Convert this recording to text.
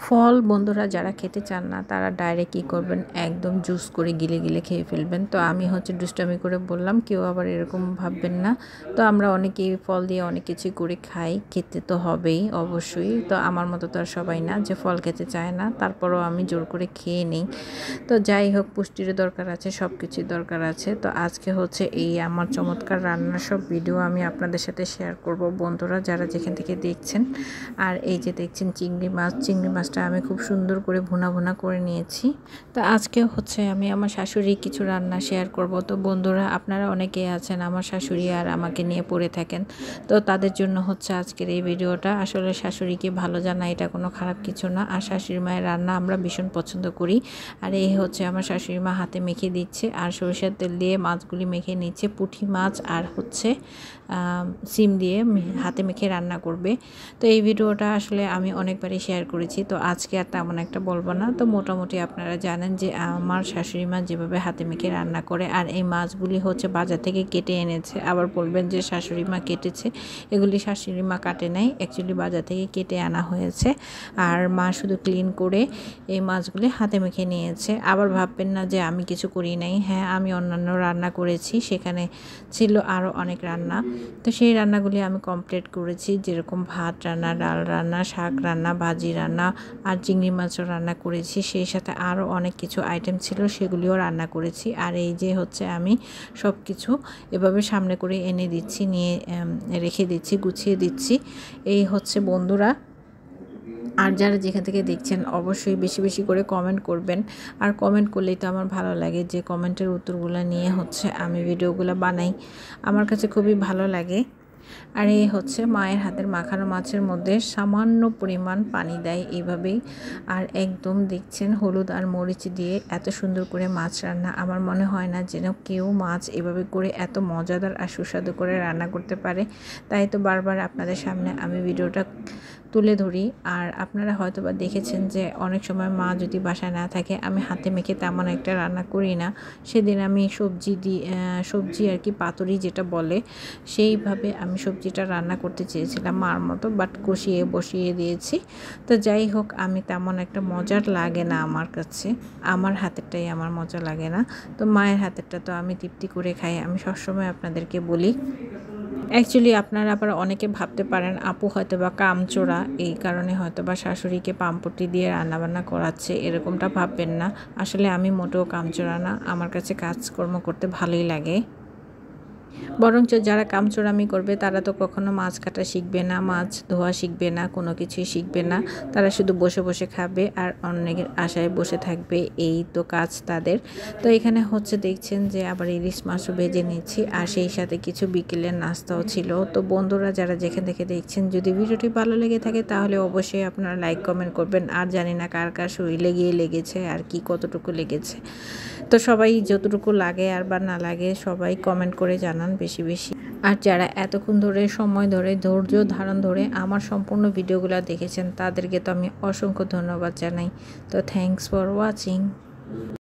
ফল বন্ধুরা যারা খেতে চান না তারা ডাইরেক্ট কী করবেন, একদম জুস করে গিলে গিলে খেয়ে ফেলবেন। তো আমি দুষ্টামি করে বললাম, কেউ আবার এরকম ভাববেন না। তো আমরা অনেকেই ফল দিয়ে অনেক কিছু করে খাই, খেতে তো হবেই অবশ্যই। তো আমার মতো তো আর সবাই না যে ফল খেতে চায় না, তারপরও আমি জোর করে খেয়ে নিই। তো যাই হোক, পুষ্টির দরকার আছে, সব কিছুর দরকার আছে। তো আজকে এই আমার চমৎকার রান্নার সব ভিডিও আমি আপনাদের সাথে শেয়ার করব বন্ধুরা, যারা যেখান থেকে দেখছেন। আর এই যে দেখছেন চিংড়ি মাছটা আমি খুব সুন্দর করে ভুনা ভুনা করে নিয়েছি। তো আজকে আমি আমার শাশুড়ির কিছু রান্না শেয়ার করব। তো বন্ধুরা, আপনারা অনেকেই আছেন আমার শাশুড়ি আর আমাকে নিয়ে পড়ে থাকেন। তো তাদের জন্য আজকের এই ভিডিওটা। আসলে শাশুড়িকে ভালো জানা এটা কোনো খারাপ কিছু না। আর শাশুড়ি মায়ের রান্না আমরা ভীষণ পছন্দ করি। আর এই আমার শাশুড়ি মা হাতে মেখে দিচ্ছে আর সরিষার তেল দিয়ে মাছগুলি মেখে নিচ্ছে। পুঁটি মাছ আর সিম দিয়ে হাতে মেখে রান্না করবে। তো এই ভিডিওটা আসলে আমি অনেকবারই শেয়ার করেছি, তো আজকে আর তেমন একটা বলবো না। তো মোটামুটি আপনারা জানেন যে আমার শাশুড়ি মা যেভাবে হাতে মেখে রান্না করে। আর এই মাছগুলি বাজার থেকে কেটে এনেছে। আবার বলবেন যে শাশুড়ি মা কেটেছে, এগুলি শাশুড়ি মা কাটে নাই, অ্যাকচুয়ালি বাজার থেকে কেটে আনা হয়েছে। আর মা শুধু ক্লিন করে এই মাছগুলি হাতে মেখে নিয়েছে। আবার ভাববেন না যে আমি কিছু করি নাই। হ্যাঁ, আমি অন্যান্য রান্না করেছি, সেখানে ছিল আরও অনেক রান্না। তো সেই রান্নাগুলি আমি কমপ্লিট করেছি, যেরকম ভাত রান্না, ডাল রান্না, শাক রান্না, ভাজি রান্না আর চিংড়ি মাছও রান্না করেছি। সেই সাথে আরও অনেক কিছু আইটেম ছিল, সেগুলিও রান্না করেছি। আর এই যে আমি সব কিছু এভাবে সামনে করে এনে দিচ্ছি, নিয়ে রেখে দিচ্ছি, গুছিয়ে দিচ্ছি। এই বন্ধুরা। আর যারা যেখান থেকে দেখছেন অবশ্যই বেশি বেশি করে কমেন্ট করবেন। আর কমেন্ট করলেই তো আমার ভালো লাগে, যে কমেন্টের উত্তরগুলো নিয়ে আমি ভিডিওগুলো বানাই। আমার কাছে খুবই ভালো লাগে। আর এই মায়ের হাতের মাখানো মাছের মধ্যে সামান্য পরিমাণ পানি দেয় এইভাবেই। আর একদম দেখছেন হলুদ আর মরিচ দিয়ে এত সুন্দর করে মাছ রান্না। আমার মনে হয় না যেন কেউ মাছ এভাবে করে এত মজাদার আর সুস্বাদু করে রান্না করতে পারে। তাই তো বারবার আপনাদের সামনে আমি ভিডিওটা তুলে ধরি। আর আপনারা হয়তো বা দেখেছেন যে অনেক সময় মা যদি বাসায় না থাকে, আমি হাতে মেখে তেমন একটা রান্না করি না। সেদিন আমি সবজি আর কি পাতুরি যেটা বলে, সেইভাবে আমি সবজিটা রান্না করতে চেয়েছিলাম মার মতো, বাট কষিয়ে বসিয়ে দিয়েছি। তো যাই হোক, আমি তেমন একটা মজার লাগে না আমার কাছে, আমার হাতেরটাই আমার মজা লাগে না। তো মায়ের হাতেরটা তো আমি তৃপ্তি করে খাই, আমি সবসময় আপনাদেরকে বলি। অ্যাকচুয়ালি আপনারা আবার অনেকে ভাবতে পারেন আপু হয়তো বা কামচোরা, এই কারণে হয়তো বা শাশুড়িকে পামপট্টি দিয়ে রান্নাবান্না করাচ্ছে, এরকমটা ভাববেন না। আসলে আমি মোটেও কামচোরা না, আমার কাছে কাজকর্ম করতে ভালোই লাগে। বরঞ্চ যারা কামচোরামি করবে তারা তো কখনো মাছ কাটা শিখবে না, মাছ ধোয়া শিখবে না, কোনো কিছুই শিখবে না। তারা শুধু বসে বসে খাবে আর অন্যের আশায় বসে থাকবে, এই তো কাজ তাদের। তো এখানে দেখছেন যে আবার ইলিশ মাছও ভেজে নিচ্ছি, আর সেই সাথে কিছু বিকেলের নাস্তাও ছিল। তো বন্ধুরা, যারা যেখান থেকে দেখছেন, যদি ভিডিওটি ভালো লেগে থাকে তাহলে অবশ্যই আপনারা লাইক কমেন্ট করবেন। আর জানি না কার কার শরীরে গিয়ে লেগেছে আর কি কতটুকু লেগেছে। তো সবাই যতটুকু লাগে আর বা না লাগে সবাই কমেন্ট করে জানান বেশি বেশি। আর যারা এতক্ষণ ধরে সময় ধরে ধৈর্য ধারণ ধরে আমার সম্পূর্ণ ভিডিওগুলো দেখেছেন, তাদেরকে তো আমি অসংখ্য ধন্যবাদ জানাই। তো থ্যাঙ্কস ফর ওয়াচিং।